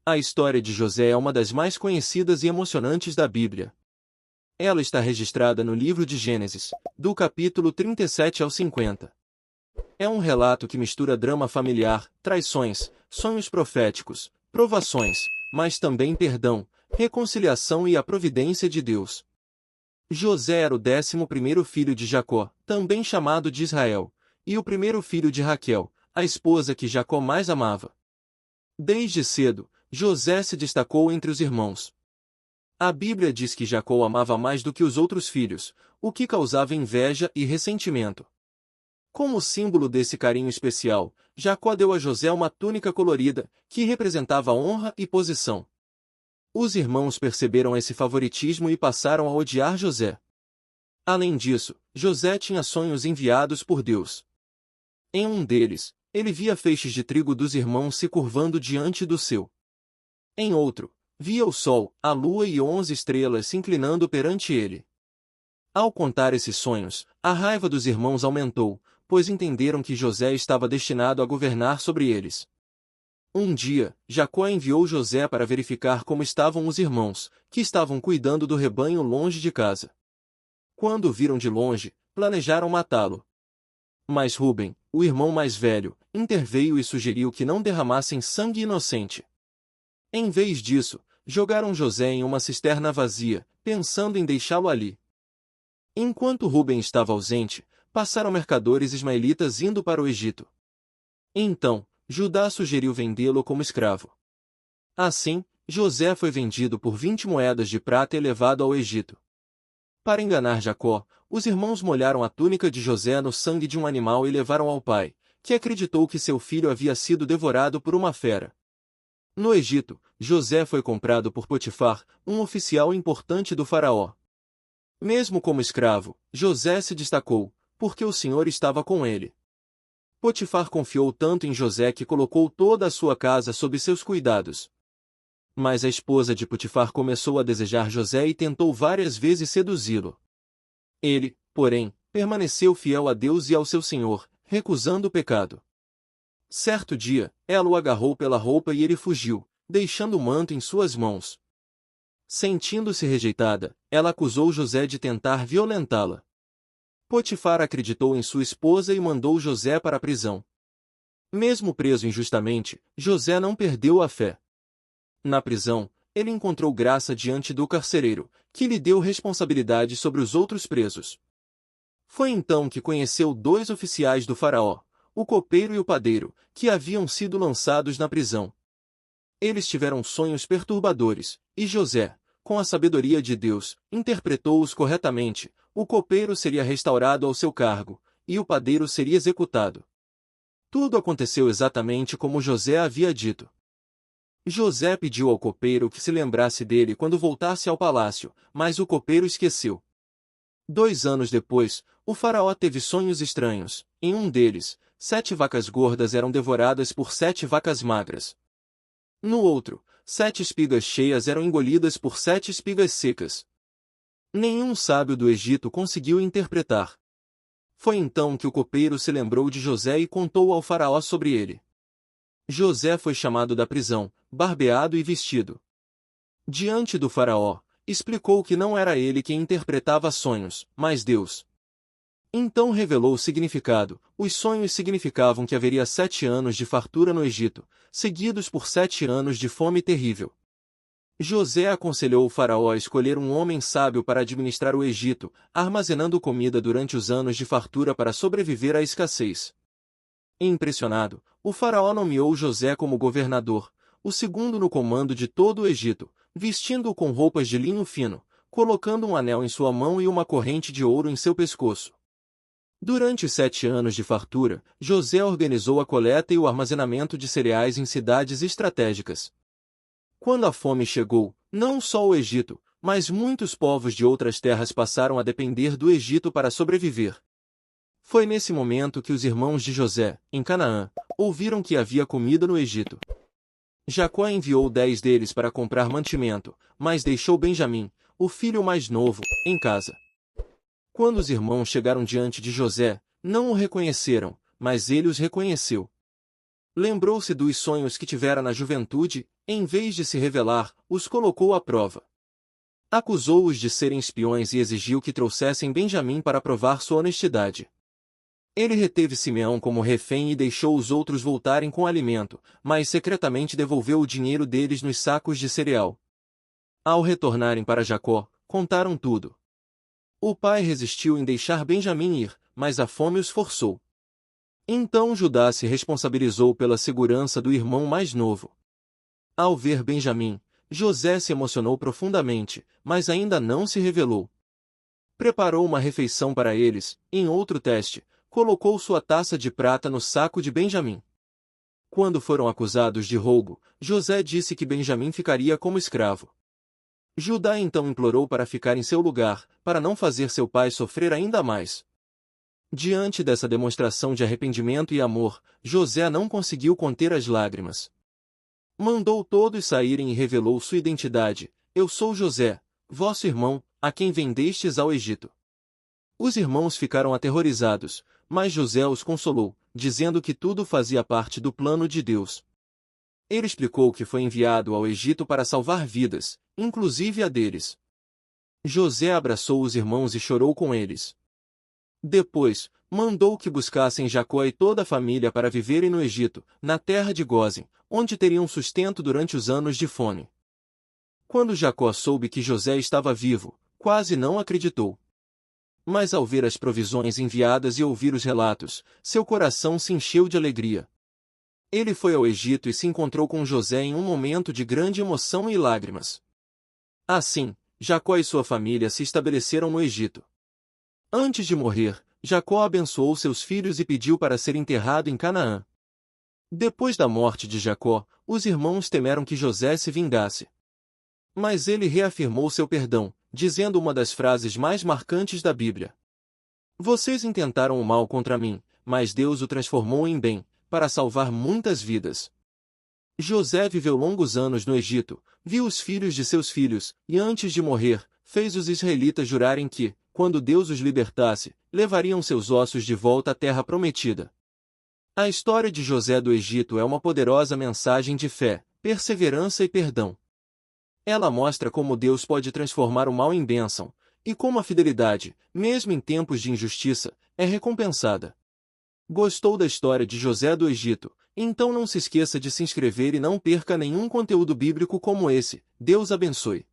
A história de José é uma das mais conhecidas e emocionantes da Bíblia. Ela está registrada no livro de Gênesis, do capítulo 37 ao 50. É um relato que mistura drama familiar, traições, sonhos proféticos, provações, mas também perdão, reconciliação e a providência de Deus. José era o 11º filho de Jacó, também chamado de Israel, e o primeiro filho de Raquel, a esposa que Jacó mais amava. Desde cedo, José se destacou entre os irmãos. A Bíblia diz que Jacó o amava mais do que os outros filhos, o que causava inveja e ressentimento. Como símbolo desse carinho especial, Jacó deu a José uma túnica colorida, que representava honra e posição. Os irmãos perceberam esse favoritismo e passaram a odiar José. Além disso, José tinha sonhos enviados por Deus. Em um deles, ele via feixes de trigo dos irmãos se curvando diante do seu. Em outro, via o sol, a lua e 11 estrelas se inclinando perante ele. Ao contar esses sonhos, a raiva dos irmãos aumentou, pois entenderam que José estava destinado a governar sobre eles. Um dia, Jacó enviou José para verificar como estavam os irmãos, que estavam cuidando do rebanho longe de casa. Quando o viram de longe, planejaram matá-lo. Mas Rúben, o irmão mais velho, interveio e sugeriu que não derramassem sangue inocente. Em vez disso, jogaram José em uma cisterna vazia, pensando em deixá-lo ali. Enquanto Rúben estava ausente, passaram mercadores ismaelitas indo para o Egito. Então, Judá sugeriu vendê-lo como escravo. Assim, José foi vendido por 20 moedas de prata e levado ao Egito. Para enganar Jacó, os irmãos molharam a túnica de José no sangue de um animal e levaram ao pai, que acreditou que seu filho havia sido devorado por uma fera. No Egito, José foi comprado por Potifar, um oficial importante do faraó. Mesmo como escravo, José se destacou, porque o Senhor estava com ele. Potifar confiou tanto em José que colocou toda a sua casa sob seus cuidados. Mas a esposa de Potifar começou a desejar José e tentou várias vezes seduzi-lo. Ele, porém, permaneceu fiel a Deus e ao seu Senhor, recusando o pecado. Certo dia, ela o agarrou pela roupa e ele fugiu, deixando o manto em suas mãos. Sentindo-se rejeitada, ela acusou José de tentar violentá-la. Potifar acreditou em sua esposa e mandou José para a prisão. Mesmo preso injustamente, José não perdeu a fé. Na prisão, ele encontrou graça diante do carcereiro, que lhe deu responsabilidade sobre os outros presos. Foi então que conheceu 2 oficiais do faraó, o copeiro e o padeiro, que haviam sido lançados na prisão. Eles tiveram sonhos perturbadores, e José, com a sabedoria de Deus, interpretou-os corretamente. O copeiro seria restaurado ao seu cargo, e o padeiro seria executado. Tudo aconteceu exatamente como José havia dito. José pediu ao copeiro que se lembrasse dele quando voltasse ao palácio, mas o copeiro esqueceu. 2 anos depois, o faraó teve sonhos estranhos. Em um deles, 7 vacas gordas eram devoradas por 7 vacas magras. No outro, 7 espigas cheias eram engolidas por 7 espigas secas. Nenhum sábio do Egito conseguiu interpretar. Foi então que o copeiro se lembrou de José e contou ao faraó sobre ele. José foi chamado da prisão, barbeado e vestido. Diante do faraó, explicou que não era ele quem interpretava sonhos, mas Deus. Então revelou o significado. Os sonhos significavam que haveria 7 anos de fartura no Egito, seguidos por 7 anos de fome terrível. José aconselhou o faraó a escolher um homem sábio para administrar o Egito, armazenando comida durante os anos de fartura para sobreviver à escassez. Impressionado, o faraó nomeou José como governador, o segundo no comando de todo o Egito, vestindo-o com roupas de linho fino, colocando um anel em sua mão e uma corrente de ouro em seu pescoço. Durante os 7 anos de fartura, José organizou a coleta e o armazenamento de cereais em cidades estratégicas. Quando a fome chegou, não só o Egito, mas muitos povos de outras terras passaram a depender do Egito para sobreviver. Foi nesse momento que os irmãos de José, em Canaã, ouviram que havia comida no Egito. Jacó enviou 10 deles para comprar mantimento, mas deixou Benjamim, o filho mais novo, em casa. Quando os irmãos chegaram diante de José, não o reconheceram, mas ele os reconheceu. Lembrou-se dos sonhos que tivera na juventude, em vez de se rebelar, os colocou à prova. Acusou-os de serem espiões e exigiu que trouxessem Benjamim para provar sua honestidade. Ele reteve Simeão como refém e deixou os outros voltarem com alimento, mas secretamente devolveu o dinheiro deles nos sacos de cereal. Ao retornarem para Jacó, contaram tudo. O pai resistiu em deixar Benjamim ir, mas a fome os forçou. Então Judá se responsabilizou pela segurança do irmão mais novo. Ao ver Benjamim, José se emocionou profundamente, mas ainda não se revelou. Preparou uma refeição para eles, em outro teste, colocou sua taça de prata no saco de Benjamim. Quando foram acusados de roubo, José disse que Benjamim ficaria como escravo. Judá então implorou para ficar em seu lugar, para não fazer seu pai sofrer ainda mais. Diante dessa demonstração de arrependimento e amor, José não conseguiu conter as lágrimas. Mandou todos saírem e revelou sua identidade: Eu sou José, vosso irmão, a quem vendestes ao Egito. Os irmãos ficaram aterrorizados, mas José os consolou, dizendo que tudo fazia parte do plano de Deus. Ele explicou que foi enviado ao Egito para salvar vidas, inclusive a deles. José abraçou os irmãos e chorou com eles. Depois, mandou que buscassem Jacó e toda a família para viverem no Egito, na terra de Gósen, onde teriam sustento durante os anos de fome. Quando Jacó soube que José estava vivo, quase não acreditou. Mas ao ver as provisões enviadas e ouvir os relatos, seu coração se encheu de alegria. Ele foi ao Egito e se encontrou com José em um momento de grande emoção e lágrimas. Assim, Jacó e sua família se estabeleceram no Egito. Antes de morrer, Jacó abençoou seus filhos e pediu para ser enterrado em Canaã. Depois da morte de Jacó, os irmãos temeram que José se vingasse. Mas ele reafirmou seu perdão, dizendo uma das frases mais marcantes da Bíblia. Vocês intentaram o mal contra mim, mas Deus o transformou em bem, para salvar muitas vidas. José viveu longos anos no Egito, viu os filhos de seus filhos, e antes de morrer, fez os israelitas jurarem que, quando Deus os libertasse, levariam seus ossos de volta à terra prometida. A história de José do Egito é uma poderosa mensagem de fé, perseverança e perdão. Ela mostra como Deus pode transformar o mal em bênção, e como a fidelidade, mesmo em tempos de injustiça, é recompensada. Gostou da história de José do Egito? Então não se esqueça de se inscrever e não perca nenhum conteúdo bíblico como esse. Deus abençoe.